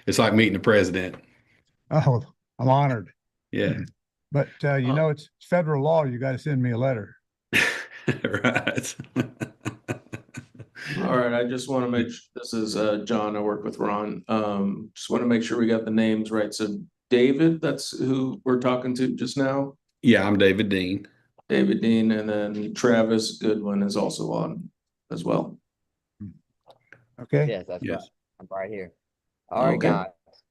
it's like meeting the president. Oh, I'm honored. Yeah. But it's federal law. You got to send me a letter. Right. All right, I just want to make sure, this is John, I work with Ron. Just want to make sure we got the names right. So David, that's who we're talking to just now. Yeah, I'm David Dean. David Dean, and then Travis Goodwin is also on as well. Okay. Yes, that's Yes. right. I'm right here. All right, Okay. guys.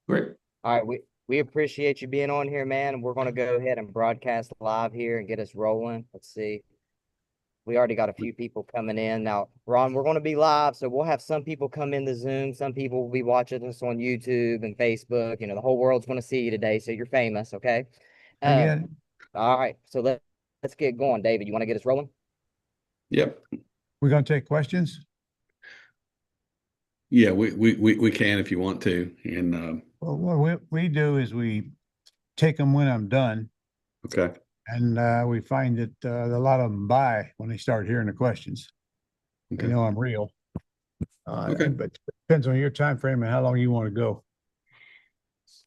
Great. All right, we appreciate you being on here, man. We're gonna go ahead and broadcast live here and get us rolling. Let's see. We already got a few people coming in. Now, Ron, we're gonna be live, so we'll have some people come in the Zoom, some people will be watching us on YouTube and Facebook. The whole world's gonna see you today, so you're famous, okay? Again, All right, so let's get going. David, you want to get us rolling? Yep. we're going to take questions. Yeah, we can if you want to. And Well, what we do is we take them when I'm done, okay. and we find that a lot of them buy when they start hearing the questions. Okay. They know I'm real. Okay. But it depends on your time frame and how long you want to go.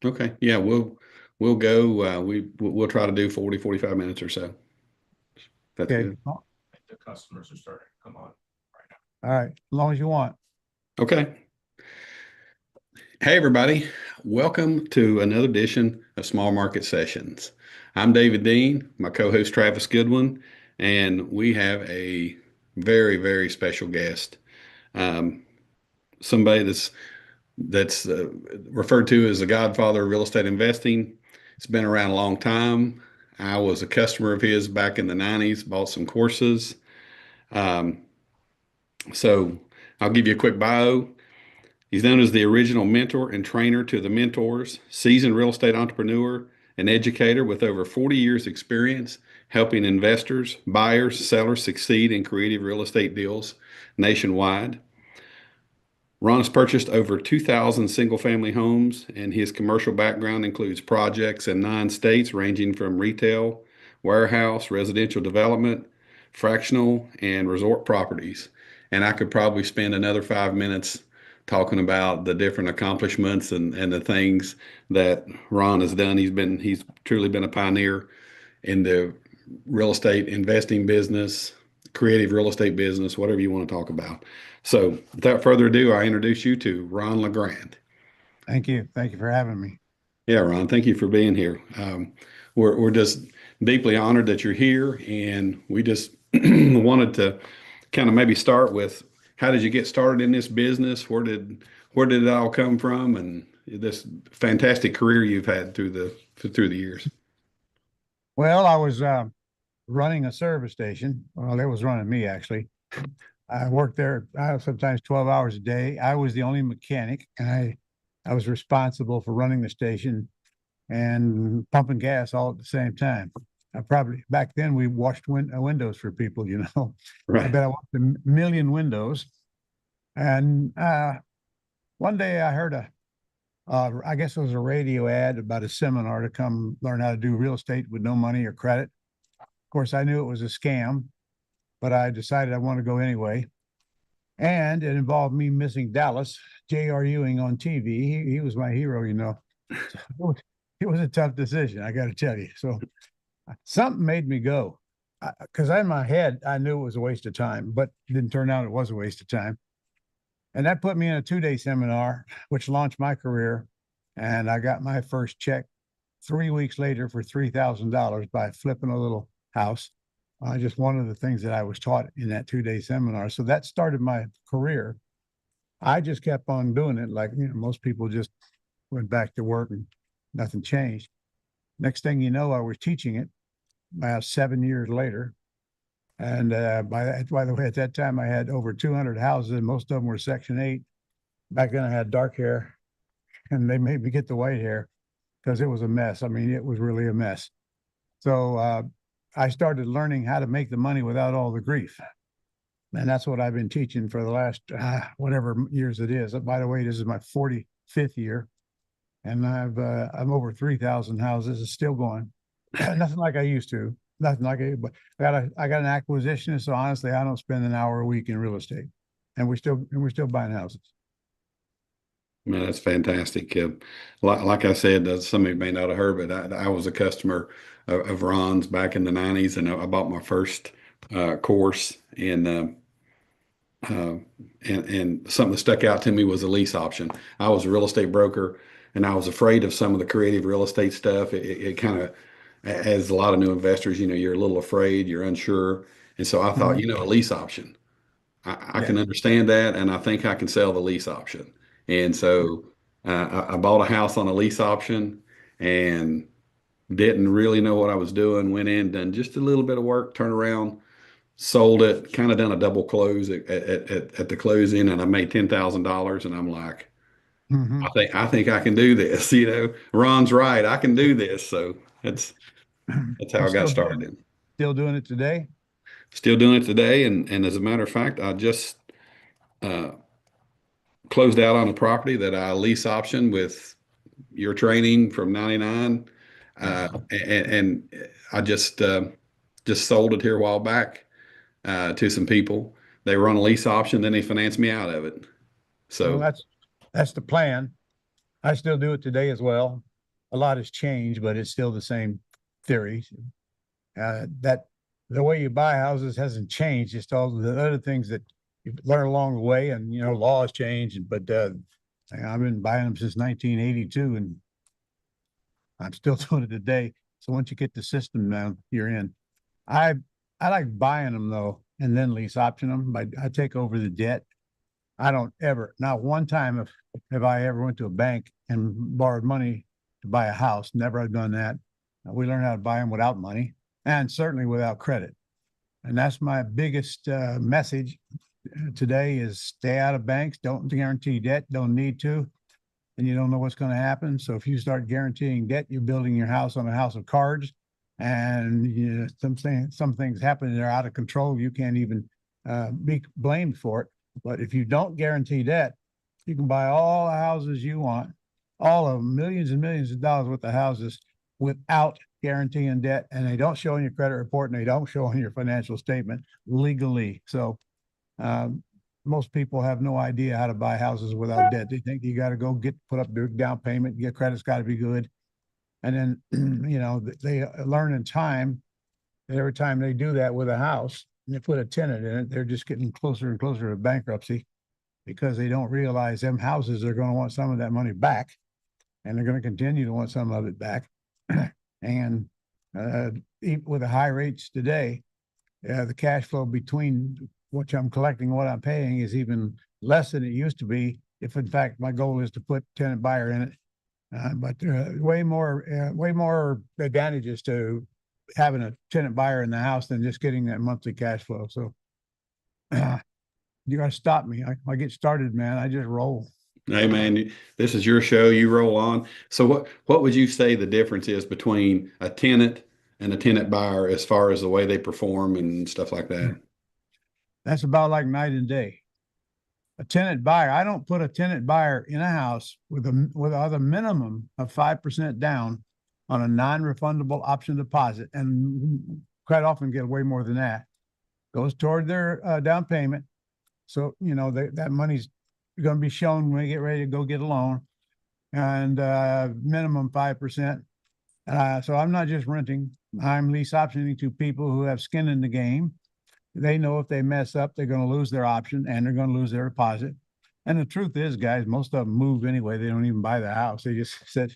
Okay. Yeah, we'll go. We'll try to do 40, 45 minutes or so. That's Okay. good. The customers are starting to come on right All right. As long as you want. Okay. Hey, everybody. Welcome to another edition of Small Market Sessions. I'm David Dean, my co-host Travis Goodwin, and we have a very, very special guest. Somebody that's referred to as the godfather of real estate investing. It's been around a long time. I was a customer of his back in the 90s, bought some courses. So I'll give you a quick bio. He's known as the original mentor and trainer to the mentors, seasoned real estate entrepreneur and educator with over 40 years experience helping investors, buyers, sellers succeed in creative real estate deals nationwide. Ron has purchased over 2,000 single-family homes, and his commercial background includes projects in 9 states ranging from retail, warehouse, residential development, fractional, and resort properties. And I could probably spend another 5 minutes talking about the different accomplishments and the things that Ron has done. He's truly been a pioneer in the real estate investing business, creative real estate business, whatever you want to talk about. So without further ado, I introduce you to Ron LeGrand. Thank you. Thank you for having me. Yeah, Ron, thank you for being here. We're just deeply honored that you're here, and we just wanted to kind of maybe start with, how did you get started in this business? Where did it all come from, and this fantastic career you've had through the years? Well, I was running a service station. Well, it was running me, actually. I worked there sometimes 12 hours a day. I was the only mechanic, and I was responsible for running the station and pumping gas all at the same time. Back then we washed windows for people, I Right. bet I washed a million windows. And one day I heard I guess it was a radio ad about a seminar to come learn how to do real estate with no money or credit. Of course, I knew it was a scam, but I decided I want to go anyway. And it involved me missing Dallas, J.R. Ewing on TV. He was my hero, So it was a tough decision, I got to tell you. So something made me go, because in my head, I knew it was a waste of time, but it didn't turn out it was a waste of time. And that put me in a 2-day seminar, which launched my career. And I got my first check 3 weeks later for $3,000 by flipping a little house. Just one of the things that I was taught in that 2-day seminar. So that started my career. I just kept on doing it. Like, most people just went back to work and nothing changed. Next thing you know, I was teaching it 7 years later. And by the way, at that time, I had over 200 houses, and most of them were Section 8. Back then, I had dark hair, and they made me get the white hair because it was a mess. I mean, it was really a mess. So I started learning how to make the money without all the grief. And that's what I've been teaching for the last whatever years it is. By the way, this is my 45th year, and I'm over 3,000 houses. It's still going. Nothing like I used to. Nothing like it. But I got an acquisitionist, so honestly, I don't spend an hour a week in real estate, and we're still buying houses. Man, that's fantastic. Like I said, some of you may not have heard, but I was a customer of Ron's back in the 90s, and I bought my first course uh, and something that stuck out to me was a lease option. I was a real estate broker, and I was afraid of some of the creative real estate stuff. It kind of, as a lot of new investors, you're a little afraid, you're unsure, and so I thought, Mhm. a lease option. I Yeah. can understand that, and I think I can sell the lease option. And so I bought a house on a lease option and didn't really know what I was doing. Went in, done just a little bit of work, turned around, sold it, kind of done a double close at the closing, and I made $10,000. And I'm like, Mhm. I think I can do this. Ron's right, I can do this. So that's how You I got started. still doing it today? Still doing it today, and as a matter of fact, I just uh, closed out on a property that I lease option with your training from 99. And I just sold it here a while back to some people. They were on a lease option, then they financed me out of it. Well, So that's the plan. I still do it today as well. A lot has changed, but it's still the same theory. That the way you buy houses hasn't changed. Just all the other things that you learn along the way, and laws change. But I've been buying them since 1982, and I'm still doing it today. So once you get the system down, you're in. I I like buying them though, and then lease option them. I take over the debt. I don't ever, not one time if I ever went to a bank and borrowed money to buy a house. Never have done that. We learned how to buy them without money and certainly without credit. And that's my biggest message today is stay out of banks. Don't guarantee debt. Don't need to. And you don't know what's going to happen. So if you start guaranteeing debt, you're building your house on a house of cards. And some things happen, they're out of control. You can't even be blamed for it. But if you don't guarantee debt, you can buy all the houses you want, all of them, millions and millions of dollars worth of houses without guaranteeing debt. And they don't show in your credit report and they don't show in your financial statement legally. So um, most people have no idea how to buy houses without debt. They think you got to go put up big down payment, your credit's got to be good. And then, they learn in time that every time they do that with a house, and they put a tenant in it, they're just getting closer and closer to bankruptcy because they don't realize them houses are going to want some of that money back, and they're going to continue to want some of it back. And even with the high rates today, the cash flow between what I'm collecting and what I'm paying is even less than it used to be. If in fact my goal is to put tenant buyer in it, but way more advantages to having a tenant buyer in the house than just getting that monthly cash flow. So you got to stop me. I get started, man. I just roll. hey man, this is your show. You roll on. So what would you say the difference is between a tenant and a tenant buyer as far as the way they perform and stuff like that? That's about like night and day. A tenant buyer, I don't put a tenant buyer in a house with a minimum of 5% down on a non-refundable option deposit, and quite often get way more than that. Goes toward their down payment. So that money's going to be shown when they get ready to go get a loan, and minimum 5%. So I'm not just renting; I'm lease optioning to people who have skin in the game. They know if they mess up, they're going to lose their option and they're going to lose their deposit. And the truth is, guys, most of them move anyway. They don't even buy the house. They just sit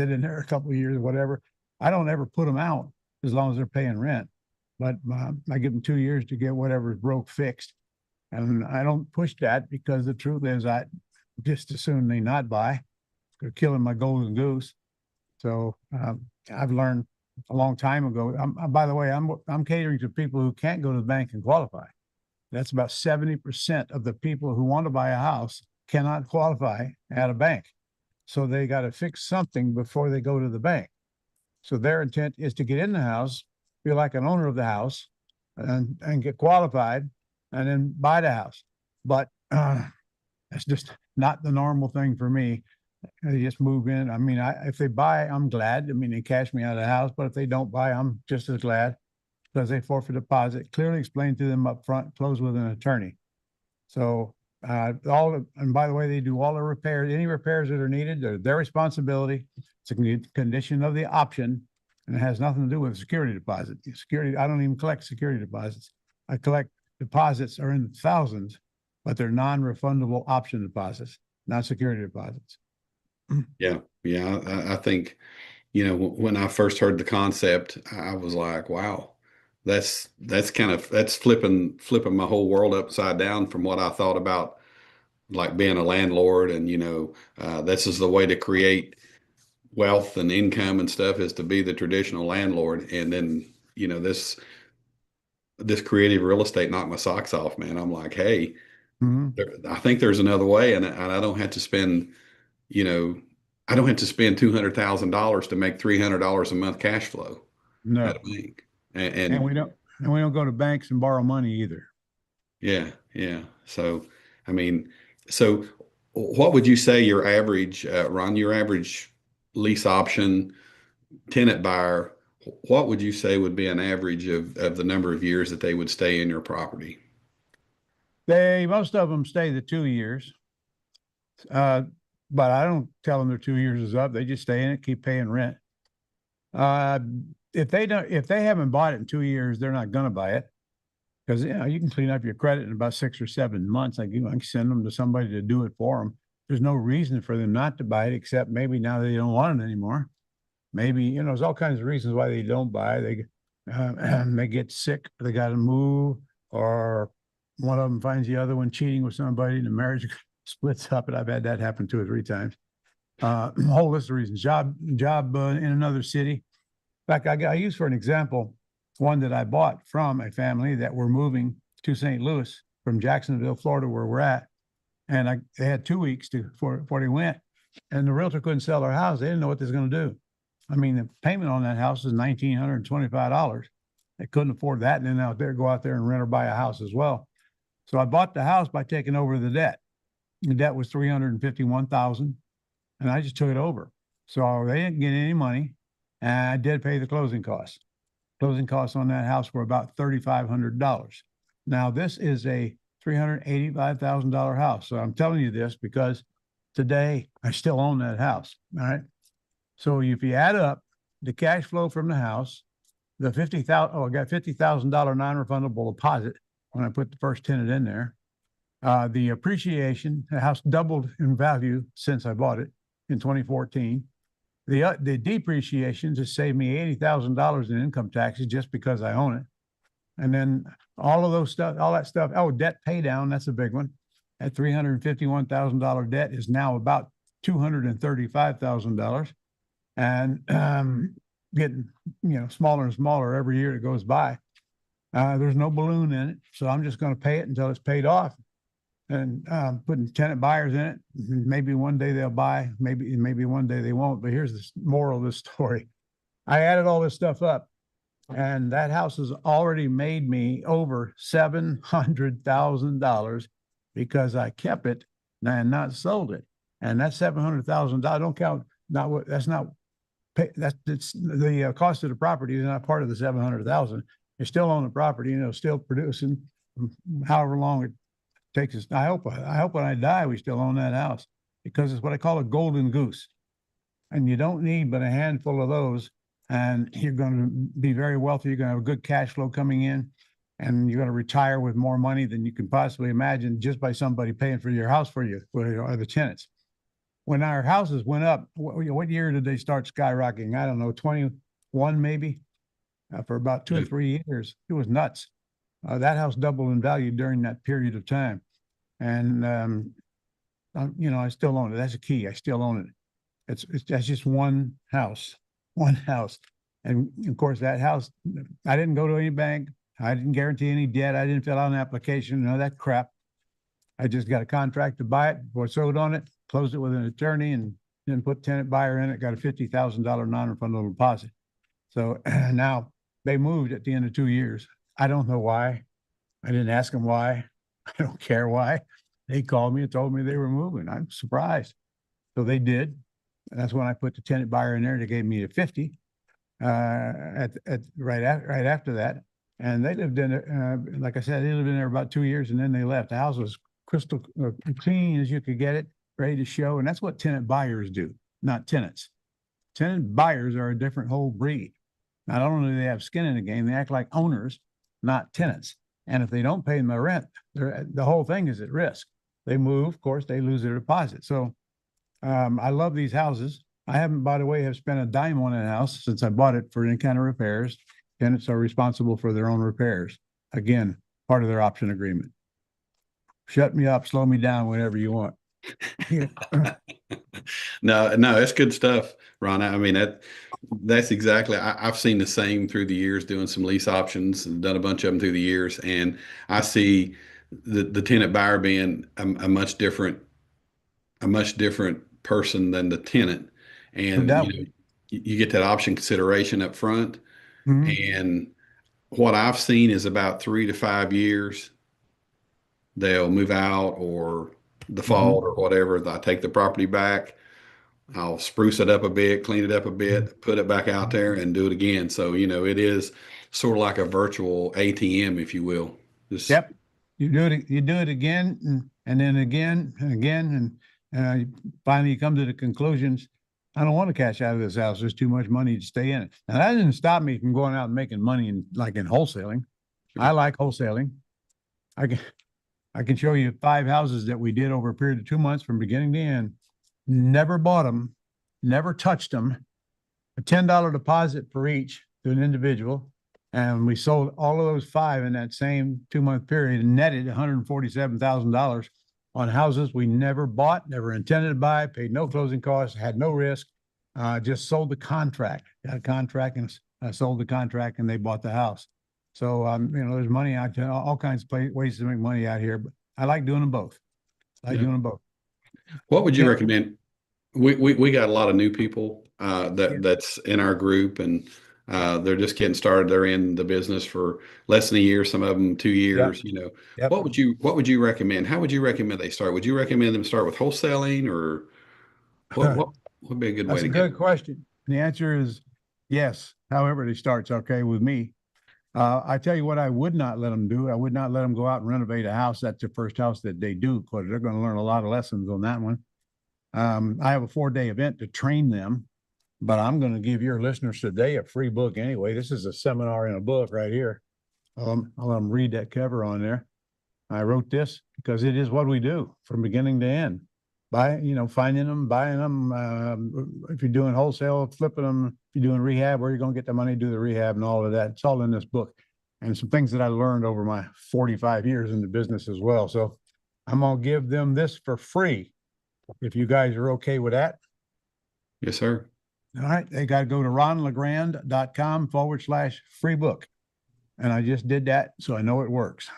in there a couple of years or whatever. I don't ever put them out as long as they're paying rent. But I give them 2 years to get whatever's broke fixed. And I don't push that because the truth is I just as soon they not buy. They're killing my golden goose. So I've learned a long time ago. By the way, I'm catering to people who can't go to the bank and qualify. That's about 70% of the people who want to buy a house cannot qualify at a bank. So they got to fix something before they go to the bank. So their intent is to get in the house, feel like an owner of the house, and get qualified, and then buy the house. But that's just not the normal thing for me. They just move in. I mean, if they buy, I'm glad. I mean, they cash me out of the house, but if they don't buy, I'm just as glad because they forfeit deposit. Clearly explained to them up front, close with an attorney. So And by the way, they do all the repairs, any repairs that are needed, they're their responsibility. It's a condition of the option, and it has nothing to do with security deposit. Security, I don't even collect security deposits. I collect deposits are in the thousands, but they're non-refundable option deposits, not security deposits. Yeah. Yeah. I think, when I first heard the concept, I was like, wow, that's flipping my whole world upside down from what I thought about like being a landlord. And, this is the way to create wealth and income and stuff, is to be the traditional landlord. And then, this creative real estate knocked my socks off, man. I'm like, hey, Mhm. I think there's another way, and I don't have to spend, you know, I don't have to spend $200,000 to make $300 a month cash flow at a No, bank. and And we don't go to banks and borrow money either. yeah, yeah. So, I mean, so what would you say your average, Ron, your average lease option tenant buyer, what would you say would be an average of the number of years that they would stay in your property? Most of them stay the 2 years. Uh, but I don't tell them their 2 years is up. They just stay in it, keep paying rent. Uh, if they haven't bought it in 2 years, they're not going to buy it, because you can clean up your credit in about 6 or 7 months. I can send them to somebody to do it for them. There's no reason for them not to buy it, except maybe now they don't want it anymore. Maybe, there's all kinds of reasons why they don't buy. They get sick, they got to move, or one of them finds the other one cheating with somebody, and the marriage splits up. And I've had that happen 2 or 3 times. A whole list of reasons. Job in another city. In fact, I use for an example one that I bought from a family that were moving to St. Louis from Jacksonville, Florida, where we're at. And they had 2 weeks before they went, and the realtor couldn't sell their house. They didn't know what they was going to do. I mean, the payment on that house is $1,925. They couldn't afford that, and then go out there and rent or buy a house as well. So I bought the house by taking over the debt. The debt was $351,000, and I just took it over. So they didn't get any money, and I did pay the closing costs. Closing costs on that house were about $3,500. Now this is a $385,000 house. So I'm telling you this because today I still own that house. All right. So if you add up the cash flow from the house, the I got $50,000 non-refundable deposit when I put the first tenant in there. The appreciation, the house doubled in value since I bought it in 2014. The depreciation just saved me $80,000 in income taxes just because I own it. And then all that stuff. Oh, debt pay down, that's a big one. That $351,000 debt is now about $235,000, and getting smaller and smaller every year that goes by. There's no balloon in it, so I'm just going to pay it until it's paid off, and putting tenant buyers in it. Maybe one day they'll buy, maybe one day they won't. But here's the moral of this story. I added all this stuff up, and that house has already made me over $700,000 because I kept it and not sold it. And that $700,000 don't count. That's not pay. It's the cost of the property is not part of the 700,000. You're still on the property, still producing however long it takes us. I hope when I die, we still own that house, because it's what I call a golden goose. And you don't need but a handful of those, and you're going to be very wealthy. You're going to have a good cash flow coming in, and you're going to retire with more money than you can possibly imagine just by somebody paying for your house for you, or the tenants. When our houses went up, what year did they start skyrocketing? I don't know, 21 maybe, for about 2 or 3 years. It was nuts. That house doubled in value during that period of time. And, I still own it. That's a key. I still own it. That's just one house. And of course, that house, I didn't go to any bank. I didn't guarantee any debt. I didn't fill out an application, none of that crap. I just got a contract to buy it, or sold on it, closed it with an attorney, and then put tenant buyer in it, got a $50,000 non-refundable deposit. So now they moved at the end of 2 years. I don't know why. I didn't ask them why. I don't care why. They called me and told me they were moving. I'm surprised. So they did. That's when I put the tenant buyer in there. They gave me a 50 right after that. And they lived in it, like I said, they lived in there about 2 years, and then they left. The house was crystal clean as you could get it, ready to show. And that's what tenant buyers do, not tenants. Tenant buyers are a different whole breed. Not only do they have skin in the game, they act like owners, not tenants. And if they don't pay them the rent, the whole thing is at risk. They move, of course, they lose their deposit. So I love these houses. I haven't, by the way, have spent a dime on a house since I bought it for any kind of repairs. Tenants are responsible for their own repairs. Again, part of their option agreement. Shut me up, slow me down whenever you want. No, that's good stuff, Ron. I mean, that's exactly, I've seen the same through the years, doing some lease options and done a bunch of them through the years. And I see the tenant buyer being a much different person than the tenant. And, No doubt. you get that option consideration up front. Mhm. And what I've seen is about 3 to 5 years, they'll move out or default or whatever. I take the property back. I'll spruce it up a bit, clean it up a bit, put it back out there and do it again. So, it is sort of like a virtual ATM, if you will. Yep. You do it again and then again and again. And finally you come to the conclusions. I don't want to cash out of this house. There's too much money to stay in it. And that didn't stop me from going out and making money in wholesaling. Sure. I like wholesaling. I can show you 5 houses that we did over a period of 2 months from beginning to end. Never bought them, never touched them. A $10 deposit for each to an individual. And we sold all of those 5 in that same 2-month period and netted $147,000 on houses we never bought, never intended to buy, paid no closing costs, had no risk, just sold the contract, got a contract and sold the contract and they bought the house. So, there's money out there, all kinds of ways to make money out here, but I like doing them both. What would you recommend? We got a lot of new people that's in our group, and they're just getting started. They're in the business for less than a year, some of them 2 years. Yep. What would you recommend? How would you recommend they start? Would you recommend them start with wholesaling, or what would be a good way That's to a get good question. The answer is yes. However, it starts okay with me. I tell you what, I would not let them do. I would not let them go out and renovate a house. That's the first house that they do, because they're going to learn a lot of lessons on that one. I have a 4-day event to train them, but I'm going to give your listeners today a free book anyway. This is a seminar in a book right here. I'll let them read that cover on there. I wrote this because it is what we do from beginning to end. Finding them, buying them. If you're doing wholesale, flipping them. If you're doing rehab, where you're going to get the money to do the rehab and all of that. It's all in this book. And some things that I learned over my 45 years in the business as well. So I'm going to give them this for free. If you guys are okay with that. Yes, sir. All right. They got to go to ronlegrand.com/free book. And I just did that, so I know it works.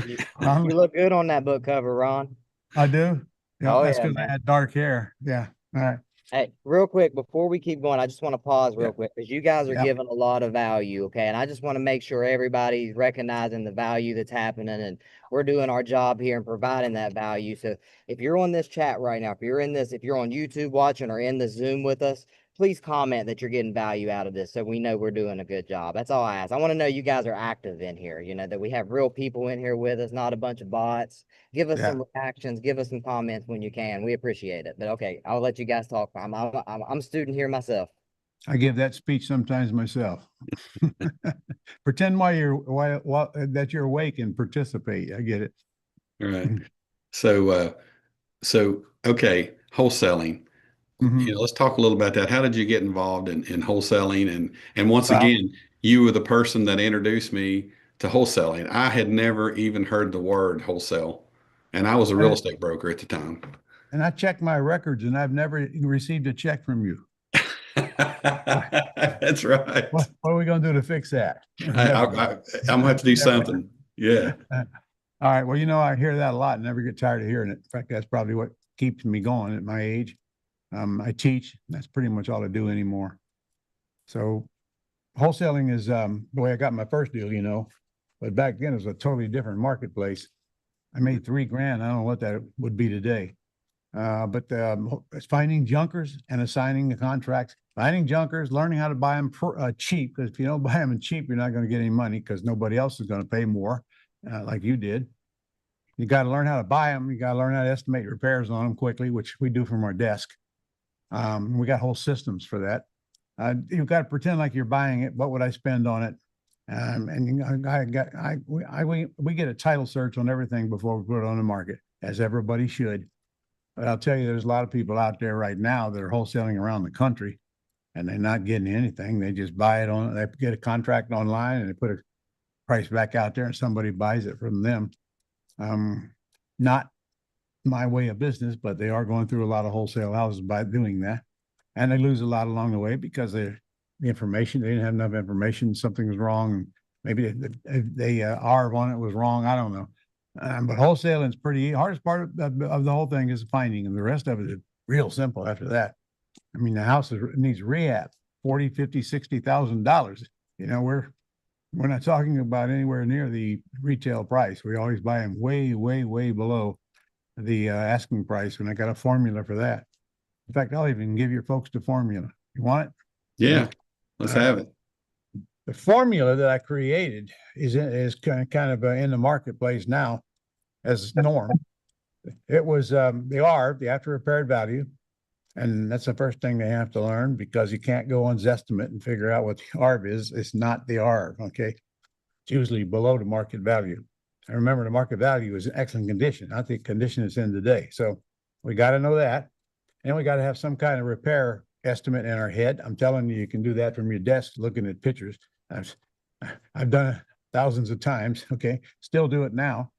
You look good on that book cover, Ron. I do. Yeah, Oh, that's yeah, because I man. had dark hair. Yeah. All right. Hey, real quick, before we keep going, I just want to pause real quick because you guys are Yep. giving a lot of value, okay? And I just want to make sure everybody's recognizing the value that's happening, and we're doing our job here and providing that value. So if you're on this chat right now, if you're on YouTube watching or in the Zoom with us, please comment that you're getting value out of this so we know we're doing a good job. That's all I ask. I want to know you guys are active in here, that we have real people in here with us, not a bunch of bots. Give us some reactions, give us some comments when you can. We appreciate it. But okay, I'll let you guys talk. I'm a student here myself. I give that speech sometimes myself. Pretend that you're awake and participate. I get it. All right. So, okay, wholesaling. Let's talk a little about that. How did you get involved in wholesaling? And once again, you were the person that introduced me to wholesaling. I had never even heard the word wholesale, and I was a real estate broker at the time. And I checked my records, and I've never received a check from you. That's right. What are we going to do to fix that? I'm going to have to do something. Yeah. All right. Well, I hear that a lot and never get tired of hearing it. In fact, that's probably what keeps me going at my age. I teach. That's pretty much all I do anymore. So wholesaling is the way I got my first deal, but back then it was a totally different marketplace. I made $3,000. I don't know what that would be today. But it's finding junkers and assigning the contracts, finding junkers, learning how to buy them cheap. Because if you don't buy them cheap, you're not going to get any money because nobody else is going to pay more like you did. You got to learn how to buy them. You got to learn how to estimate repairs on them quickly, which we do from our desk. We got whole systems for that. You've got to pretend like you're buying it. What would I spend on it? We get a title search on everything before we put it on the market, as everybody should. But I'll tell you, there's a lot of people out there right now that are wholesaling around the country, and they're not getting anything. They just buy it they get a contract online and they put a price back out there and somebody buys it from them. Not my way of business, but they are going through a lot of wholesale houses by doing that. And they lose a lot along the way because the information, they didn't have enough information. Something was wrong. Maybe they ARV on it was wrong. I don't know. But wholesaling is pretty hardest part of the whole thing is finding, and the rest of it is real simple after that. I mean, the house needs rehab, $40,000, $50,000, $60,000. You know, we're not talking about anywhere near the retail price. We always buy them way, way, way below the asking price, and I got a formula for that. In fact, I'll even give your folks the formula. You want it? Yeah, let's have it. The formula that I created is kind of in the marketplace now as norm. It was the ARV, the after repaired value. And that's the first thing they have to learn, because you can't go on Zestimate and figure out what the ARV is. It's not the ARV, okay? It's usually below the market value. And remember, the market value is in excellent condition, not the condition it's in today. So we got to know that. And we got to have some kind of repair estimate in our head. I'm telling you, you can do that from your desk looking at pictures. I've done it thousands of times, okay? Still do it now.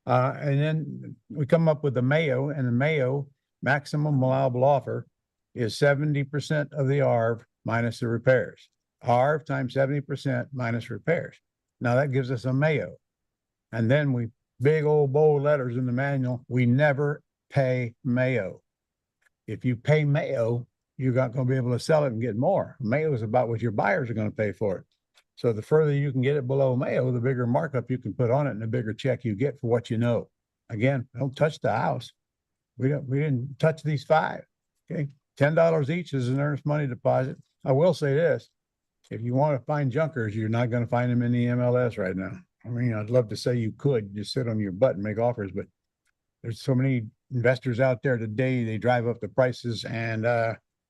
And then we come up with the Mayo, and the Mayo maximum allowable offer is 70% of the ARV minus the repairs. ARV times 70% minus repairs. Now that gives us a Mayo. And then we, big old bold letters in the manual, we never pay Mayo. If you pay Mayo, you're not going to be able to sell it and get more. Mayo is about what your buyers are going to pay for it. So the further you can get it below Mayo, the bigger markup you can put on it and the bigger check you get for what you know. Again, don't touch the house. We didn't touch these 5. Okay. $10 each is an earnest money deposit. I will say this. If you want to find junkers, you're not going to find them in the MLS right now. I mean, I'd love to say you could just sit on your butt and make offers, but there's so many investors out there today. They drive up the prices, and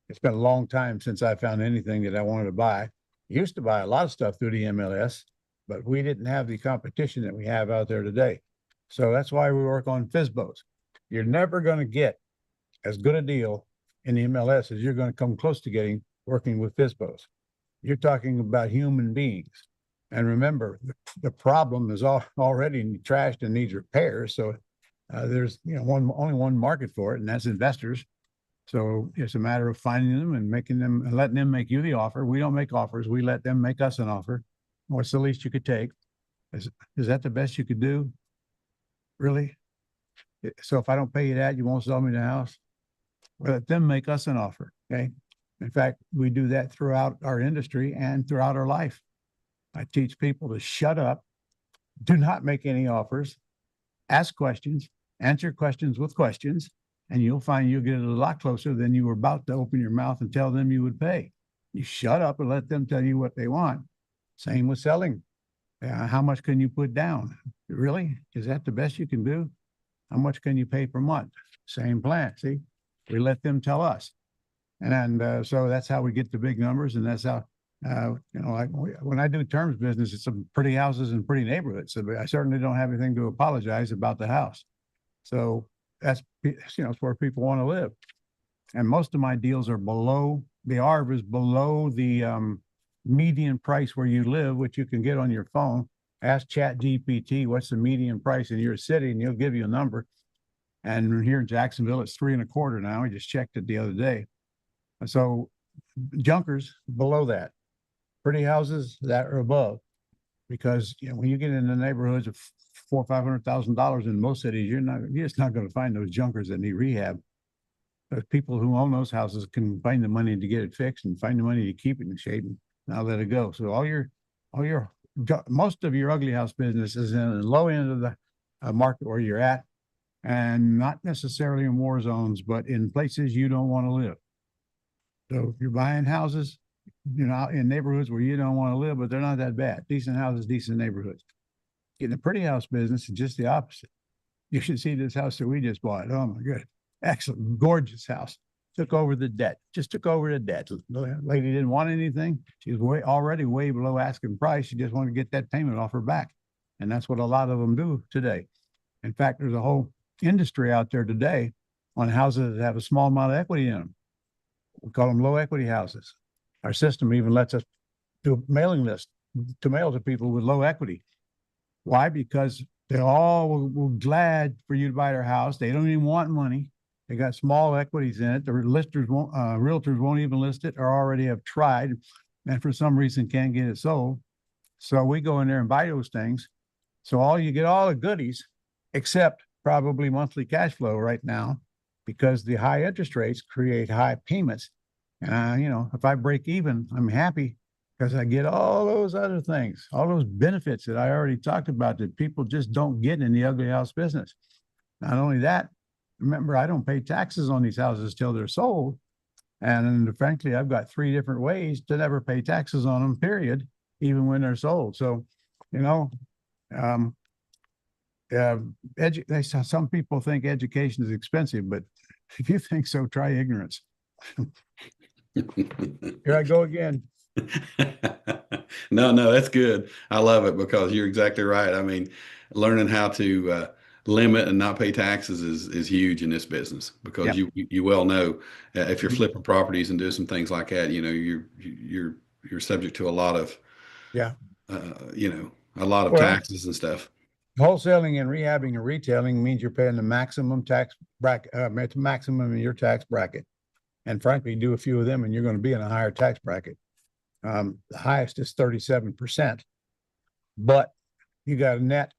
it's been a long time since I found anything that I wanted to buy. I used to buy a lot of stuff through the MLS, but we didn't have the competition that we have out there today. So that's why we work on FSBOs. You're never going to get as good a deal in the MLS as you're going to come close to getting working with FSBOs. You're talking about human beings. And remember, the problem is already trashed and needs repairs. So there's only one market for it, and that's investors. So it's a matter of finding them and making them and letting them make you the offer. We don't make offers. We let them make us an offer. What's the least you could take? Is that the best you could do? Really? So if I don't pay you that, you won't sell me the house? Well, let them make us an offer, okay? In fact, we do that throughout our industry and throughout our life. I teach people to shut up, do not make any offers, ask questions, answer questions with questions, and you'll find you'll get it a lot closer than you were about to open your mouth and tell them you would pay. You shut up and let them tell you what they want. Same with selling. How much can you put down? Really? Is that the best you can do? How much can you pay per month? Same plan. See, we let them tell us. And so that's how we get the big numbers. And that's how, like when I do terms business, it's some pretty houses and pretty neighborhoods. So I certainly don't have anything to apologize about the house. So that's, it's where people want to live. And most of my deals are below, the ARV is below the median price where you live, which you can get on your phone. Ask ChatGPT what's the median price in your city, and he'll give you a number. And here in Jacksonville, it's 3.25 now. We just checked it the other day. So junkers below that, pretty houses that are above, because when you get in the neighborhoods of $400,000 or $500,000 in most cities, you're just not going to find those junkers that need rehab. Those people who own those houses can find the money to get it fixed and find the money to keep it in shape and not let it go. So most of your ugly house business is in the low end of the market where you're at, and not necessarily in war zones, but in places you don't want to live. So if you're buying houses, in neighborhoods where you don't want to live, but they're not that bad. Decent houses, decent neighborhoods. In the pretty house business, it's just the opposite. You should see this house that we just bought. Oh my God. Excellent, gorgeous house. Took over the debt, just took over the debt. The lady didn't want anything. She was already way below asking price. She just wanted to get that payment off her back. And that's what a lot of them do today. In fact, there's a whole industry out there today on houses that have a small amount of equity in them. We call them low equity houses. Our system even lets us do a mailing list to mail to people with low equity. Why? Because they all were glad for you to buy their house. They don't even want money. They got small equities in it. The listers won't, realtors won't even list it or already have tried and for some reason can't get it sold. So we go in there and buy those things. So you get all the goodies except probably monthly cash flow right now because the high interest rates create high payments. And if I break even, I'm happy because I get all those other things, all those benefits that I already talked about that people just don't get in the ugly house business. Not only that, remember, I don't pay taxes on these houses till they're sold. And frankly, I've got 3 different ways to never pay taxes on them, period, even when they're sold. So, some people think education is expensive, but if you think so, try ignorance. Here I go again. No, that's good. I love it because you're exactly right. I mean, learning how to limit and not pay taxes is huge in this business because you well know if you're flipping properties and doing some things like that, you're subject to a lot of a lot of taxes and stuff. Wholesaling and rehabbing and retailing means you're paying the maximum tax bracket, maximum in your tax bracket. And frankly, do a few of them and you're going to be in a higher tax bracket. The highest is 37%, but you got a net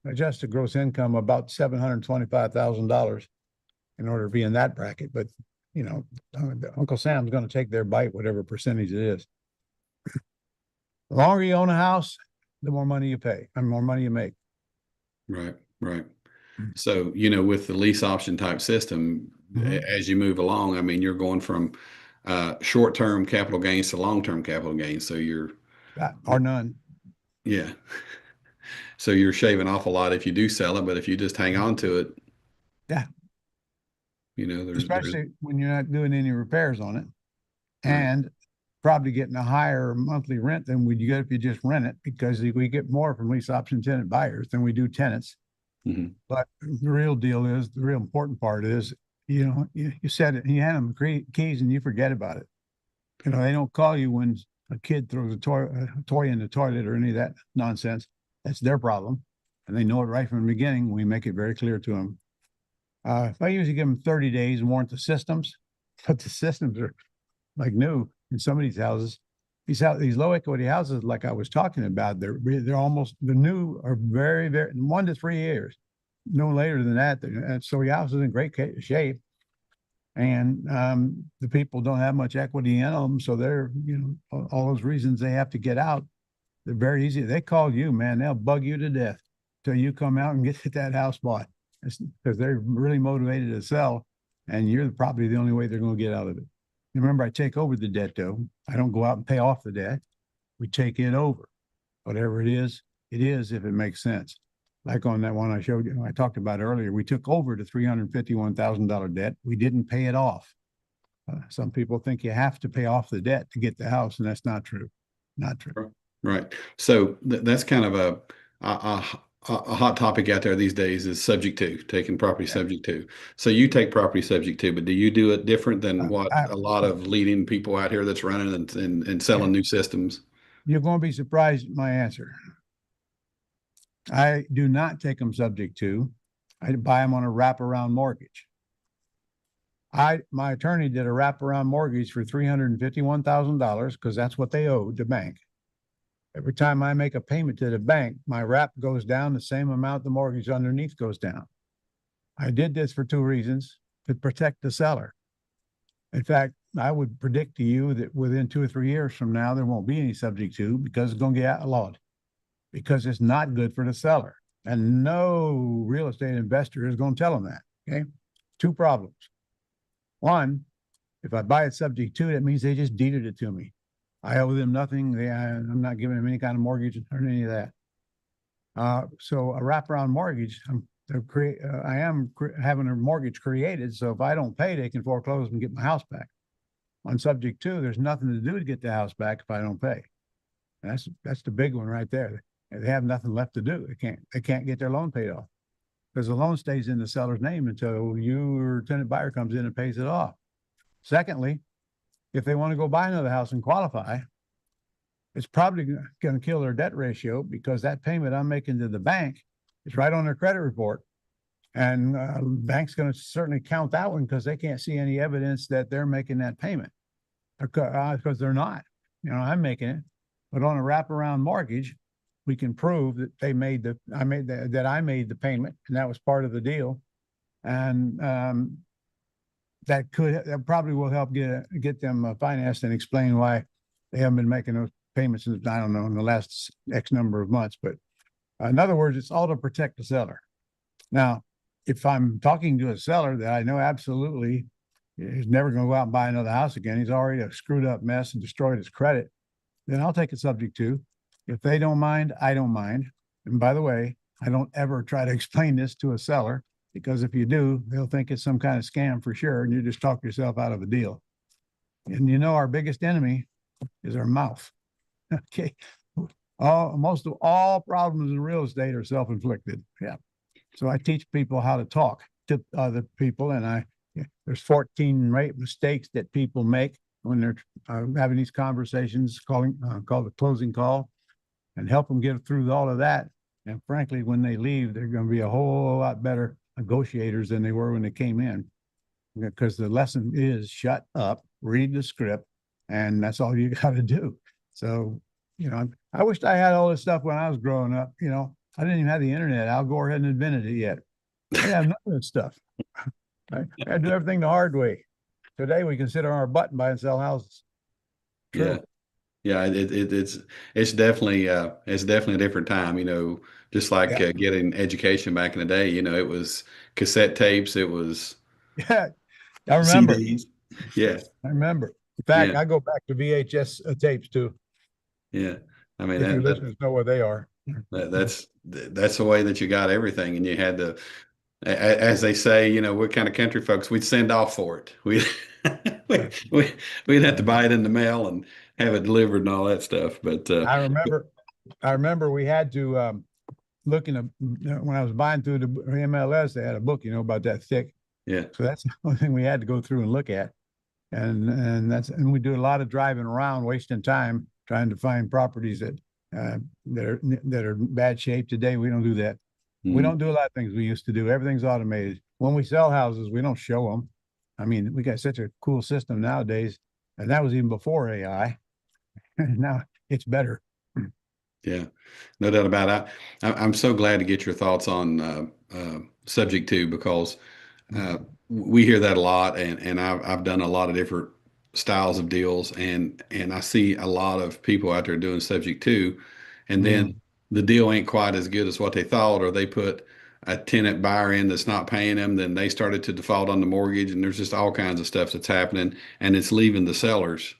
adjusted gross income about $725,000 in order to be in that bracket. But Uncle Sam's going to take their bite, whatever percentage it is. The longer you own a house, the more money you pay and more money you make. Right. So, with the lease option type system, as you move along, I mean, you're going from short-term capital gains to long-term capital gains. So or none. Yeah. So you're shaving off a lot if you do sell it, but if you just hang on to it, especially when you're not doing any repairs on it, and probably getting a higher monthly rent than we'd get if you just rent it, because we get more from lease option tenant buyers than we do tenants. But the real deal is, the real important part is, you said it, you hand them the keys and you forget about it. They don't call you when a kid throws a toy in the toilet or any of that nonsense. That's their problem. And they know it right from the beginning. We make it very clear to them. I usually give them 30 days and warrant the systems, but the systems are like new in some of these houses. These low equity houses, like I was talking about, they're new are very, very 1 to 3 years, no later than that. And so the house is in great shape, and the people don't have much equity in them, so they're all those reasons they have to get out. They're very easy. They call you, man. They'll bug you to death till you come out and get that house bought, because they're really motivated to sell, and you're probably the only way they're going to get out of it. Remember, I take over the debt, though. I don't go out and pay off the debt. We take it over. Whatever it is if it makes sense. Like on that one I showed you, I talked about earlier, we took over the $351,000 debt. We didn't pay it off. Some people think you have to pay off the debt to get the house, and that's not true. Not true. Right. So that's kind of a hot topic out there these days, is subject to, taking property subject to. So you take property subject to, but do you do it different than what a lot of leading people out here that's running and selling new systems? You're going to be surprised at my answer. I do not take them subject to. I buy them on a wraparound mortgage. My attorney did a wraparound mortgage for $351,000 because that's what they owed the bank. Every time I make a payment to the bank, my wrap goes down the same amount the mortgage underneath goes down. I did this for 2 reasons: to protect the seller. In fact, I would predict to you that within 2 or 3 years from now, there won't be any subject to, because it's going to get outlawed, because it's not good for the seller. And no real estate investor is going to tell them that. Okay. 2 problems. One, if I buy it subject to, that means they just deeded it to me. I owe them nothing. I'm not giving them any kind of mortgage or any of that. So a wraparound mortgage, I'm I am having a mortgage created, so if I don't pay, they can foreclose and get my house back. On subject to, there's nothing to do to get the house back if I don't pay. And that's the big one right there. They have nothing left to do. They can't get their loan paid off because the loan stays in the seller's name until you or tenant buyer comes in and pays it off. Secondly, if they want to go buy another house and qualify, it's probably going to kill their debt ratio because that payment I'm making to the bank is right on their credit report. And bank's going to certainly count that one because they can't see any evidence that they're making that payment because they're not. You know, I'm making it. But on a wraparound mortgage, we can prove that I made the payment, and that was part of the deal. And that probably will help get them financed and explain why they haven't been making those payments in, I don't know, in the last X number of months. But in other words, it's all to protect the seller. Now, if I'm talking to a seller that I know absolutely is never going to go out and buy another house again, he's already a screwed up mess and destroyed his credit, then I'll take it subject to. If they don't mind, I don't mind. And by the way, I don't ever try to explain this to a seller because if you do, they'll think it's some kind of scam for sure, and you just talk yourself out of a deal. And you know, our biggest enemy is our mouth. Okay. Most of all problems in real estate are self-inflicted. Yeah. So I teach people how to talk to other people, and there's 14 mistakes that people make when they're having these conversations, called the closing call, and help them get through all of that. And frankly, when they leave, they're going to be a whole lot better negotiators than they were when they came in, because the lesson is shut up, read the script, and that's all you got to do. So, you know, I wished I had all this stuff when I was growing up. You know, I didn't even have the internet. Al Gore hadn't invented it yet. I didn't have none of this stuff. I had to do everything the hard way. Today we can sit on our butt and buy and sell houses. True. Yeah, it's definitely a different time. You know, just like getting education back in the day. You know, it was cassette tapes. It was Yeah, I remember. CDs. Yeah, I remember. In fact, I go back to VHS tapes too. Yeah, I mean, if your listeners know where they are. that's the way that you got everything, and you had to, as they say, you know, we're kind of country folks. We'd send off for it. We'd have to buy it in the mail and have it delivered and all that stuff. But I remember we had to look in when I was buying through the MLS, they had a book, you know, about that thick. Yeah. So that's the only thing we had to go through and look at, and we do a lot of driving around, wasting time trying to find properties that are in bad shape. Today we don't do that. Mm-hmm. We don't do a lot of things we used to do. Everything's automated. When we sell houses, we don't show them. I mean, we got such a cool system nowadays, and that was even before AI. Now it's better. Yeah, no doubt about it. I'm so glad to get your thoughts on subject to, because we hear that a lot, and I've done a lot of different styles of deals, and I see a lot of people out there doing subject to, and then the deal ain't quite as good as what they thought, or they put a tenant buyer in that's not paying them, then they started to default on the mortgage, and there's just all kinds of stuff that's happening, and it's leaving the sellers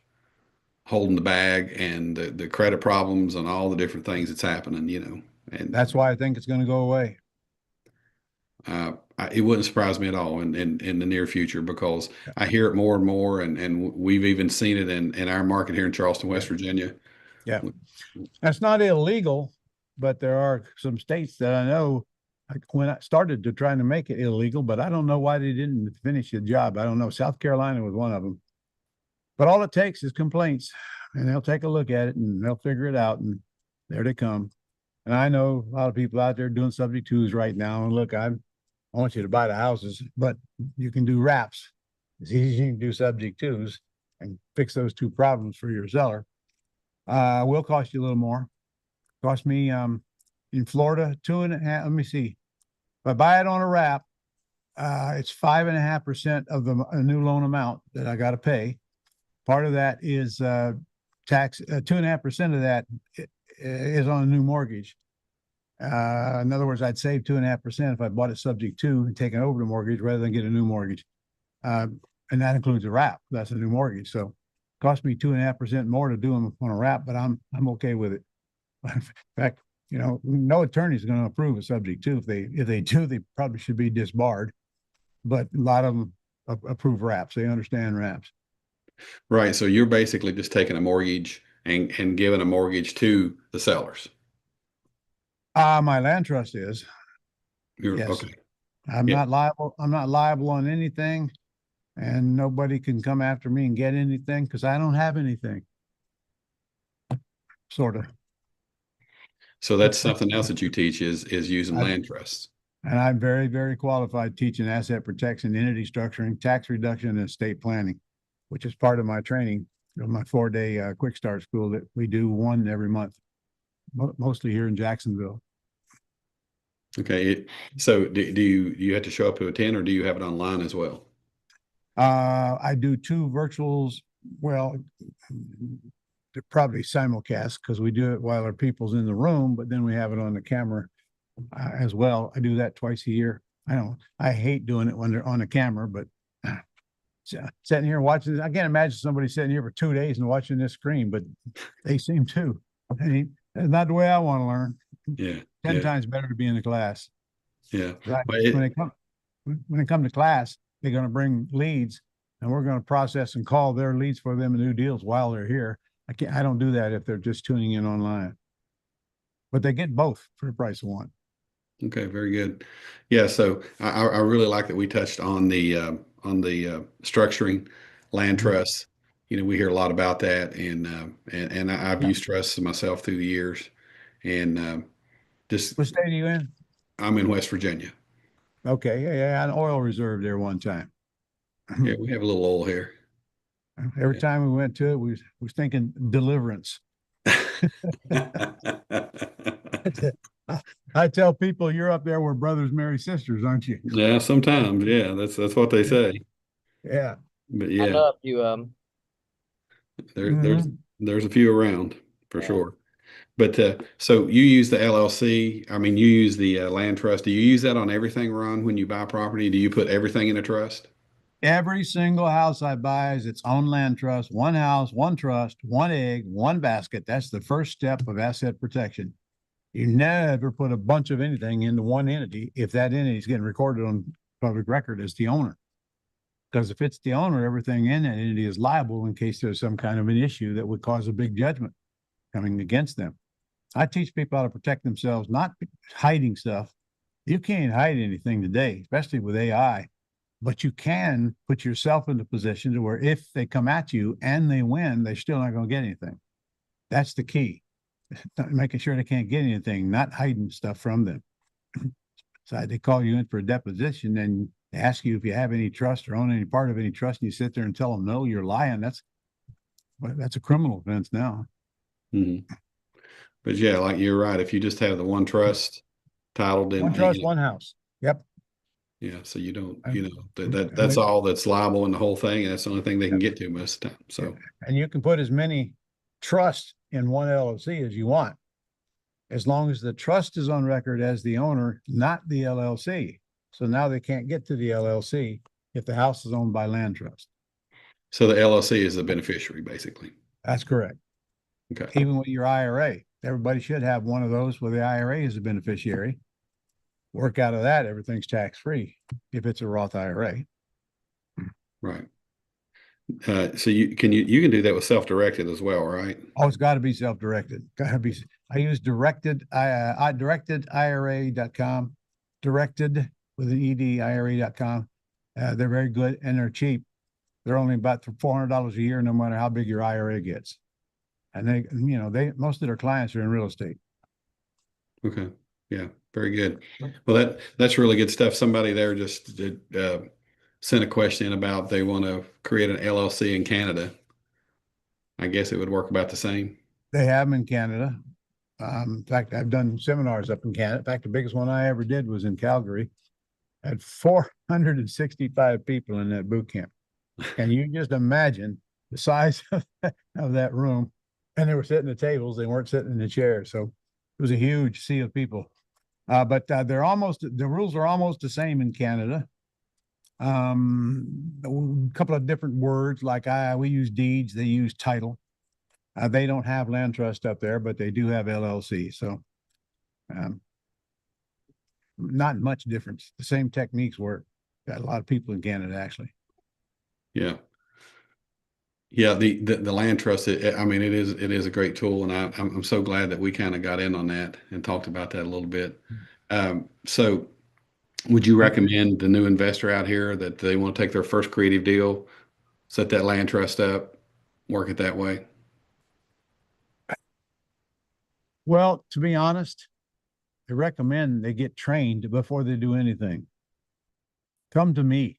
holding the bag, and the credit problems and all the different things that's happening, you know. And that's why I think it's going to go away. It wouldn't surprise me at all in the near future, because I hear it more and more, and we've even seen it in our market here in Charleston, West Virginia. Yeah, that's not illegal, but there are some states that I know, like when I started to trying to make it illegal, but I don't know why they didn't finish the job. I don't know. South Carolina was one of them. But all it takes is complaints, and they'll take a look at it and they'll figure it out, and there they come. And I know a lot of people out there doing subject twos right now. And look, I want you to buy the houses, but you can do wraps. It's easy, you can do subject twos and fix those two problems for your seller. Will cost you a little more. Cost me in Florida 2.5. Let me see. If I buy it on a wrap, it's 5.5% of the new loan amount that I got to pay. Part of that is tax. 2.5% of that is on a new mortgage. In other words, I'd save 2.5% if I bought it subject to and taken over the mortgage rather than get a new mortgage. And that includes a wrap. That's a new mortgage. So it cost me 2.5% more to do them on a wrap, but I'm okay with it. In fact, you know, no attorney's going to approve a subject to. If they do, they probably should be disbarred. But a lot of them approve wraps. They understand wraps. Right. So you're basically just taking a mortgage and giving a mortgage to the sellers. My land trust is. You're Yes. okay. I'm Yeah. not liable. I'm not liable on anything, and nobody can come after me and get anything because I don't have anything. Sort of. So that's something else that you teach is using I, land trusts. and I'm very, very qualified teaching asset protection, entity structuring, tax reduction, and estate planning, which is part of my training, my 4-day quick start school that we do one every month, mostly here in Jacksonville. Okay. So do you have to show up to attend, or do you have it online as well? I do 2 virtuals. Well, they're probably simulcast because we do it while our people's in the room, but then we have it on the camera as well. I do that twice a year. I hate doing it when they're on the camera, but sitting here watching, I can't imagine somebody sitting here for 2 days and watching this screen, but they seem to. That's not the way I want to learn. Yeah. 10 times better to be in the class. Yeah. Right. Well, When they come to class, they're going to bring leads, and we're going to process and call their leads for them and do deals while they're here. I don't do that if they're just tuning in online. But they get both for the price of one. Okay, very good. Yeah, so I really like that we touched on the structuring land trusts. You know, we hear a lot about that, and I've Yeah. used trusts myself through the years, and just What state are you in? I'm in West Virginia. Okay, yeah, an oil reserve there one time. Yeah, we have a little oil here. Every time we went to it, we was thinking deliverance. I tell people you're up there where brothers marry sisters, aren't you? Yeah, sometimes. Yeah, that's what they say. Yeah. But I yeah, know a few there's a few around for Yeah. sure. But so you use the LLC. I mean, you use the land trust. Do you use that on everything, Ron, when you buy property? Do you put everything in a trust? Every single house I buy is its own land trust, one house, one trust, one egg, one basket. That's the first step of asset protection. You never put a bunch of anything into one entity if that entity is getting recorded on public record as the owner. Because if it's the owner, everything in that entity is liable in case there's some kind of an issue that would cause a big judgment coming against them. I teach people how to protect themselves, not hiding stuff. You can't hide anything today, especially with AI, but you can put yourself in a position to where if they come at you and they win, they're still not going to get anything. That's the key. Making sure they can't get anything, not hiding stuff from them. So they call you in for a deposition and they ask you if you have any trust or own any part of any trust, and you sit there and tell them no, you're lying. That's a criminal offense now. Mm-hmm. But yeah, like you're right. If you just have the one trust titled in One trust, one house. Yep. yeah, so you don't, And that's all that's liable in the whole thing, and that's the only thing they can get to most of the time. So and you can put as many trusts in one LLC as you want, as long as the trust is on record as the owner, not the LLC. So now they can't get to the LLC if the house is owned by land trust. so the LLC is the beneficiary, basically. That's correct. Okay. Even with your IRA, everybody should have one of those where the IRA is a beneficiary. Work out of that, everything's tax free if it's a Roth IRA. Right. So you can do that with self-directed as well, right? Oh, it's got to be self-directed. Got to be. I use directedira.com, directed with an ed IRA.com. They're very good and they're cheap. They're only about $400 a year, no matter how big your IRA gets. And most of their clients are in real estate. Okay. Yeah. Very good. Well, that's really good stuff. Somebody there just sent a question about they want to create an LLC in Canada. I guess it would work about the same. They have them in Canada. In fact, I've done seminars up in Canada. In fact, the biggest one I ever did was in Calgary. I had 465 people in that boot camp. Can you just imagine the size of that room? And they were sitting at tables. They weren't sitting in the chairs. So it was a huge sea of people. But the rules are almost the same in Canada. A couple of different words, like we use deeds, they use title. They don't have land trust up there, but they do have LLC. So Not much difference. The same techniques work. Got a lot of people in Canada, actually. Yeah. Yeah, the land trust, I mean, it is a great tool, and I'm so glad that we kind of got in on that and talked about that a little bit. So would you recommend the new investor out here that they want to take their first creative deal, set that land trust up, work it that way? Well, to be honest, I recommend they get trained before they do anything. Come to me.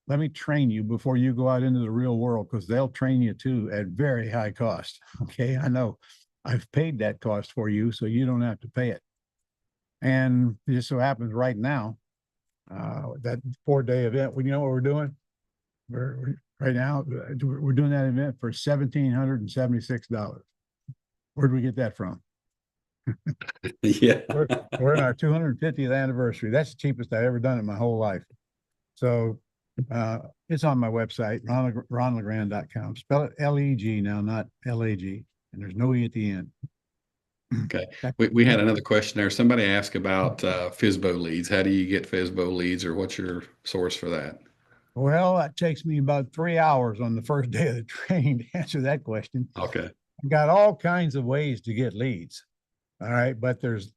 Let me train you before you go out into the real world, because they'll train you too at very high cost. Okay, I know. I've paid that cost for you, so you don't have to pay it. And it just so happens right now, that 4-day event, you know what we're doing? Right now, we're doing that event for $1,776. Where'd we get that from? Yeah. We're in our 250th anniversary. That's the cheapest I've ever done in my whole life. So it's on my website, ronlegrand.com. Spell it L-E-G now, not L-A-G. And there's no E at the end. Okay. We had another question there. Somebody asked about FSBO leads. How do you get FSBO leads, or what's your source for that? Well, that takes me about 3 hours on the first day of the training to answer that question. Okay. I've got all kinds of ways to get leads. All right. But there's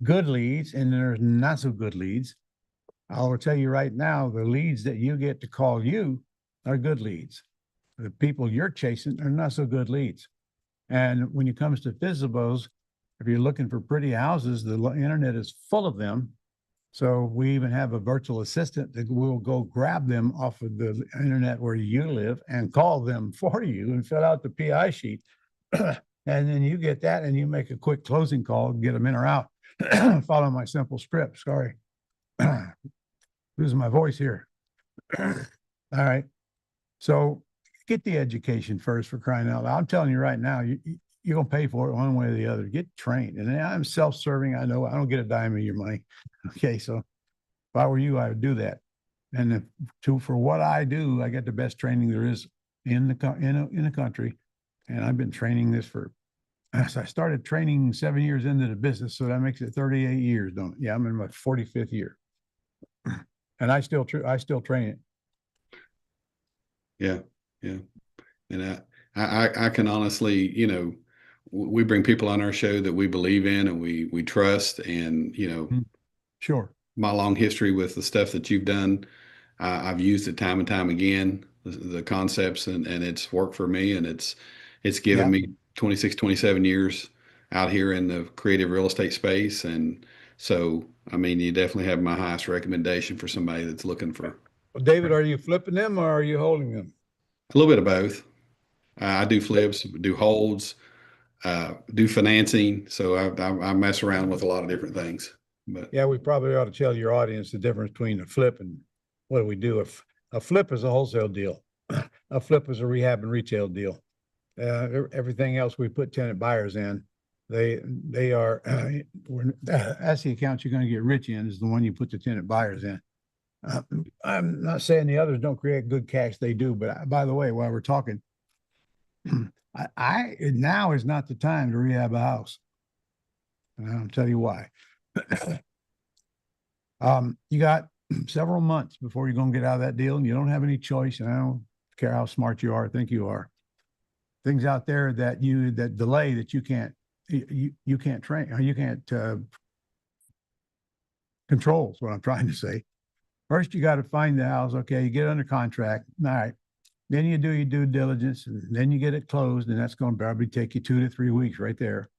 good leads and there's not so good leads. I will tell you right now, the leads that you get to call you are good leads. The people you're chasing are not so good leads. And when it comes to FSBOs, if you're looking for pretty houses, the internet is full of them. So we even have a virtual assistant that will go grab them off of the internet where you live and call them for you and fill out the PI sheet. And then you get that and you make a quick closing call, get them in or out. Follow my simple script. Sorry. Losing my voice here. All right. So get the education first, for crying out loud. I'm telling you right now, you're going to pay for it one way or the other. Get trained. And I'm self-serving. I know I don't get a dime of your money. Okay. So if I were you, I would do that. And for what I do, I get the best training there is in the country. And I've been training this I started training 7 years into the business. So that makes it 38 years, don't it? Yeah. I'm in my 45th year. And I still train it. Yeah. Yeah. And I can honestly, we bring people on our show that we believe in and we trust, and, Sure. my long history with the stuff that you've done, I've used it time and time again, the concepts, and it's worked for me, and it's given me 26, 27 years out here in the creative real estate space. And so, I mean, you definitely have my highest recommendation for somebody that's looking for. Well, David, are you flipping them or are you holding them? A little bit of both. I do flips, do holds, do financing. So I mess around with a lot of different things. But yeah, we probably ought to tell your audience the difference between a flip and what do we do. If a flip is a wholesale deal, a flip is a rehab and retail deal. Everything else we put tenant buyers in. They are that's the account you're going to get rich in, is the one you put the tenant buyers in. I'm not saying the others don't create good cash, they do. But by the way, while we're talking, now is not the time to rehab a house. And I'll tell you why. You got several months before you're going to get out of that deal, and you don't have any choice. And I don't care how smart you are, think you are. Things out there that delay that you can't train, or you can't control, is what I'm trying to say. First, you got to find the house. Okay, you get under contract. All right. Then you do your due diligence, and then you get it closed, and that's going to probably take you 2 to 3 weeks right there.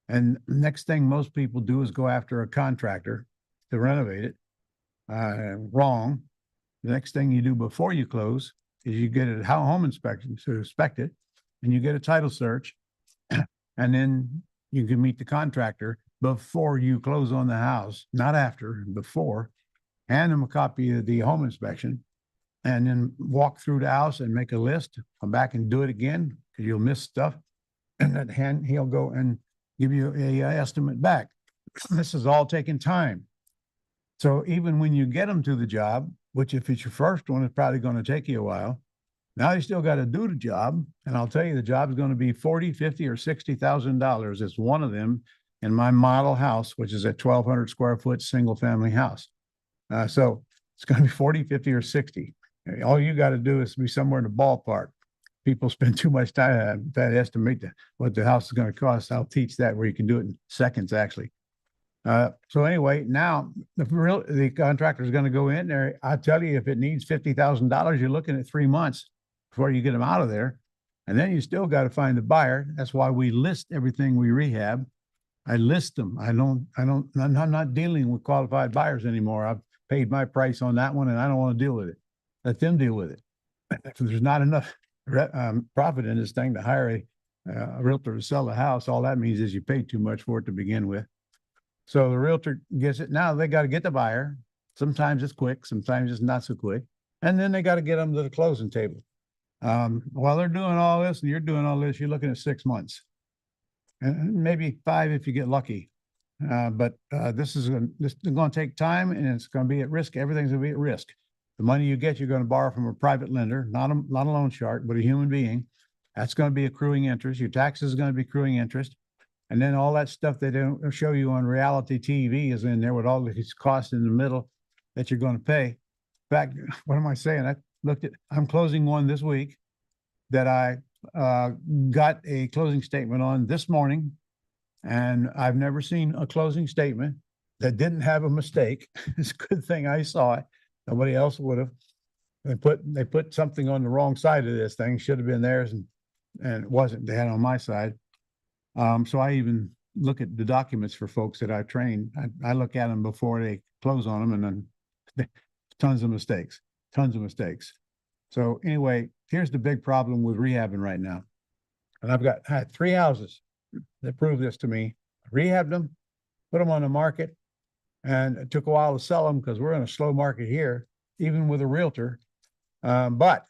And next thing most people do is go after a contractor to renovate it. Wrong. The next thing you do before you close is you get a home inspection to inspect it, and you get a title search, and then you can meet the contractor before you close on the house, not after, before. Hand them a copy of the home inspection, and then walk through the house and make a list, come back and do it again, because you'll miss stuff. And then he'll go and give you a estimate back. This is all taking time. So even when you get them to the job, which if it's your first one, it's probably going to take you a while. Now you still got to do the job. And I'll tell you, the job is going to be $40,000, $50,000 or $60,000. It's one of them. in my model house, which is a 1,200 square foot single family house. So it's going to be 40, 50, or 60. All you got to do is be somewhere in the ballpark. People spend too much time to estimate what the house is going to cost. I'll teach that where you can do it in seconds, actually. So anyway, now the contractor is going to go in there. I tell you, if it needs $50,000, you're looking at 3 months before you get them out of there. And then you still got to find the buyer. That's why we list everything we rehab. I list them. I'm not dealing with qualified buyers anymore. I've paid my price on that one and I don't want to deal with it. Let them deal with it. If there's not enough profit in this thing to hire a realtor to sell the house, all that means is you paid too much for it to begin with. So the realtor gets it. Now they got to get the buyer. Sometimes it's quick, sometimes it's not so quick. And then they got to get them to the closing table. While they're doing all this and you're doing all this, you're looking at 6 months. And maybe 5 if you get lucky. But this is going to take time and it's going to be at risk. Everything's going to be at risk. The money you get, you're going to borrow from a private lender, not a loan shark, but a human being. That's going to be accruing interest. Your taxes are going to be accruing interest. And then all that stuff they don't show you on reality TV is in there with all these costs in the middle that you're going to pay. In fact, what am I saying? I'm closing one this week that I got a closing statement on this morning. And I've never seen a closing statement that didn't have a mistake. It's a good thing I saw it. Nobody else would have. They put something on the wrong side of this thing. Should have been theirs, and it wasn't. They had it on my side. So I even look at the documents for folks that I train. I look at them before they close on them, and then tons of mistakes. So anyway, here's the big problem with rehabbing right now. And I had 3 houses that proved this to me. I rehabbed them, put them on the market, and it took a while to sell them because we're in a slow market here, even with a realtor. But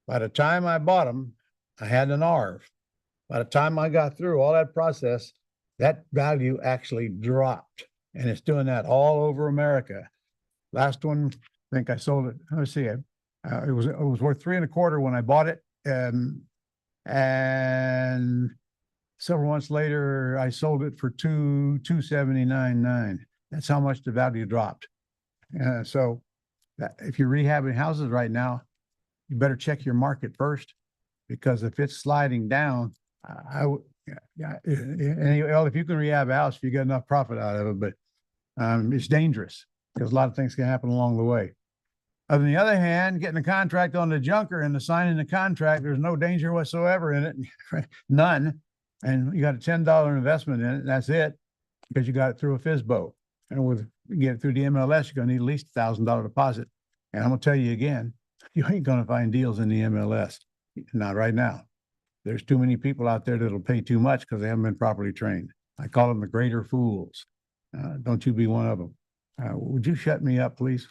by the time I bought them, I had an ARV. By the time I got through all that process, that value actually dropped. And it's doing that all over America. Last one, I think I sold it. Let's see, it was worth 3 1/4 when I bought it. And several months later, I sold it for $279.9. That's how much the value dropped. So if you're rehabbing houses right now, you better check your market first, because if it's sliding down, if you can rehab a house, you get enough profit out of it, but it's dangerous because a lot of things can happen along the way. On the other hand, getting a contract on the junker and signing the contract, there's no danger whatsoever in it, none. And you got a $10 investment in it, and that's it, because you got it through a FSBO. And with get it through the MLS, you're going to need at least $1,000 deposit. And I'm going to tell you again, you ain't going to find deals in the MLS. Not right now. There's too many people out there that'll pay too much because they haven't been properly trained. I call them the greater fools. Don't you be one of them. Would you shut me up, please?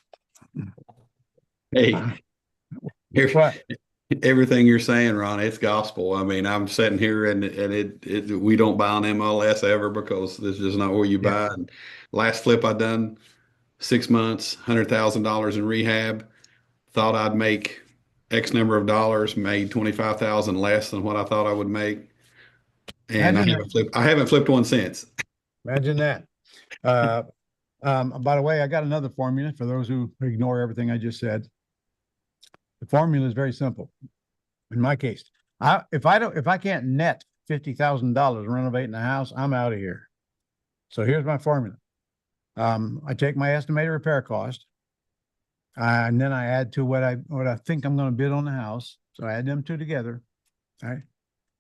Hey, What? everything you're saying, Ron, it's gospel. I mean, I'm sitting here and we don't buy on MLS ever because this is just not where you buy. And last flip I done, 6 months, $100,000 in rehab. Thought I'd make X number of dollars, made 25,000 less than what I thought I would make. And I haven't flipped one since. Imagine that. By the way, I got another formula for those who ignore everything I just said. The formula is very simple. In my case, if I can't net $50,000 renovating the house, I'm out of here. So here's my formula. I take my estimated repair cost, and then I add to what I think I'm going to bid on the house. So I add them two together, right?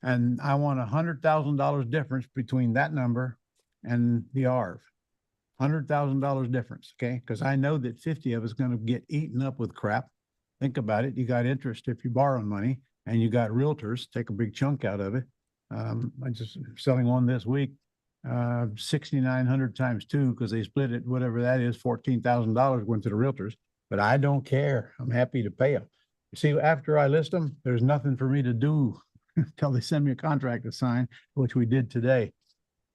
And I want $100,000 difference between that number and the ARV. $100,000 difference, okay? Because I know that 50 of it's going to get eaten up with crap. Think about it. You got interest if you borrow money, and you got realtors take a big chunk out of it. I just selling one this week, 6,900 times 2, because they split it, whatever that is, $14,000 went to the realtors. But I don't care. I'm happy to pay them. You see, after I list them, there's nothing for me to do until they send me a contract to sign, which we did today.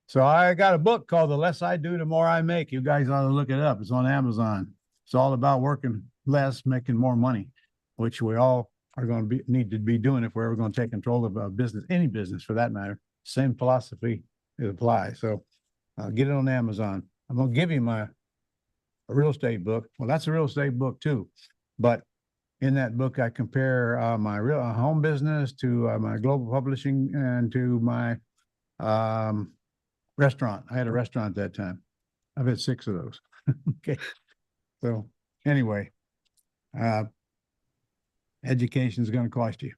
So I got a book called The Less I Do, the More I Make. You guys ought to look it up. It's on Amazon. It's all about working less, making more money, which we all are going to need to be doing if we're ever going to take control of a business, any business for that matter. Same philosophy applies. So Get it on Amazon. I'm gonna give you my real estate book. Well, that's a real estate book too, but in that book, I compare my real home business to my global publishing and to my restaurant. I had a restaurant at that time. I've had 6 of those. Okay. So anyway, education is going to cost you.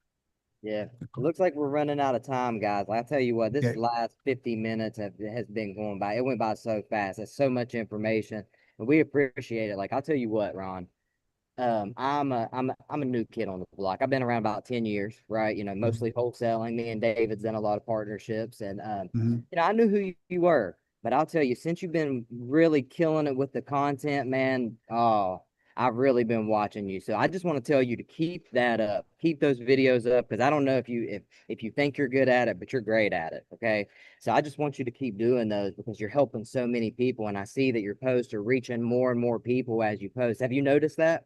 Yeah, it looks like we're running out of time, guys. I tell you what, this Okay. last 50 minutes has been going by. It went by so fast. There's so much information, and we appreciate it. Like, I'll tell you what, Ron, I'm a new kid on the block. I've been around about 10 years, right? You know, mostly wholesaling. Me and David's done a lot of partnerships, and Mhm. you know, I knew who you were, but I'll tell you, since you've been really killing it with the content, man, oh, I've really been watching you. So I just want to tell you to keep that up, keep those videos up, because I don't know if you think you're good at it, but you're great at it. Okay. So I just want you to keep doing those because you're helping so many people. And I see that your posts are reaching more and more people as you post. Have you noticed that?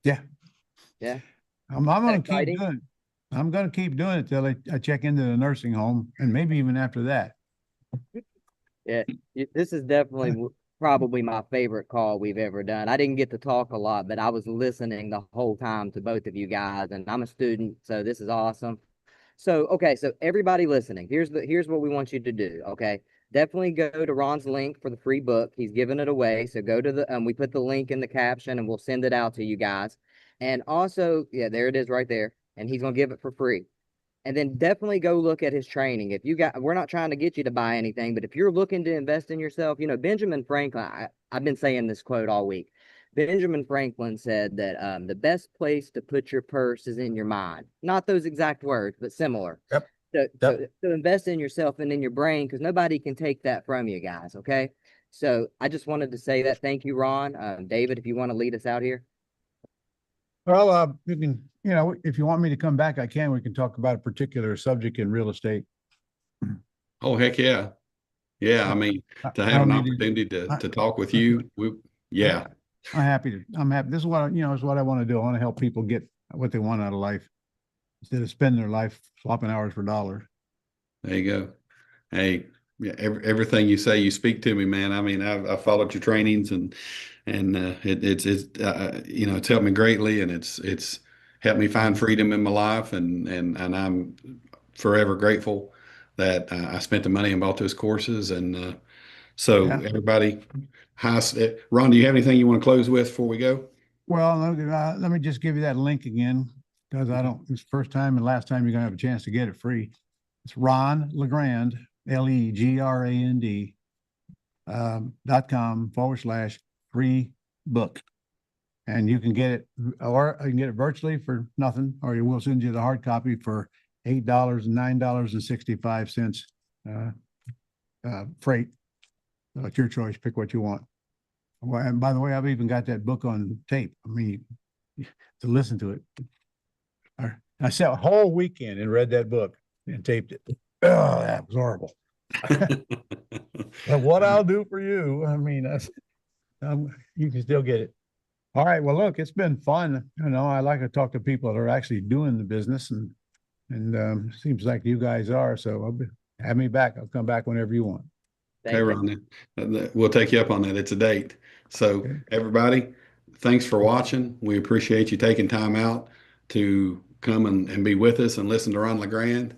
Yeah. Yeah. I'm That going to keep exciting? doing it. I'm going to keep doing it till I check into the nursing home and maybe even after that. Yeah, this is definitely probably my favorite call we've ever done. I didn't get to talk a lot, but I was listening the whole time to both of you guys, and I'm a student, so this is awesome. So, okay, so everybody listening, here's what we want you to do. Okay, definitely go to Ron's link for the free book. He's giving it away, so go to the we put the link in the caption, and we'll send it out to you guys. And also, yeah, there it is right there, and he's gonna give it for free. And then definitely go look at his training. If you got, we're not trying to get you to buy anything, but if you're looking to invest in yourself, you know, Benjamin Franklin, I've been saying this quote all week. Benjamin Franklin said that the best place to put your purse is in your mind. Not those exact words, but similar. Yep. So, Yep. so invest in yourself and in your brain because nobody can take that from you guys. Okay. So I just wanted to say that. Thank you, Ron. David, if you want to lead us out here. Well, you can, if you want me to come back, I can. We can talk about a particular subject in real estate. Oh, heck yeah. Yeah. I mean, to I have don't an need opportunity I- to talk with you, yeah. I'm happy. This is what is what I want to do. I want to help people get what they want out of life instead of spending their life swapping hours for dollars. There you go. Hey, yeah, everything you say, you speak to me, man. I mean, I've followed your trainings and it's helped me greatly, and it's helped me find freedom in my life, and I'm forever grateful that I spent the money and bought those courses. And so Yeah. everybody, Ron, do you have anything you want to close with before we go? Well, let me just give you that link again because it's the first time and last time you're going to have a chance to get it free. It's Ron LeGrand, LeGrand, .com/free book. And you can get it, or you can get it virtually for nothing, or we'll send you the hard copy for $8 and $9.65 freight. So it's your choice. Pick what you want. Well, and by the way, I've even got that book on tape. I mean, to listen to it. I sat a whole weekend and read that book and taped it. Oh, that was horrible. But what I'll do for you, I mean, you can still get it. All right. Well, look, it's been fun. I like to talk to people that are actually doing the business, and seems like you guys are. So have me back. I'll come back whenever you want. Okay, Thank you. Ron, we'll take you up on that. It's a date. So Okay. everybody, thanks for watching. We appreciate you taking time out to come and be with us and listen to Ron LeGrand.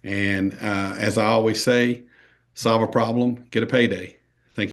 And as I always say, solve a problem, get a payday.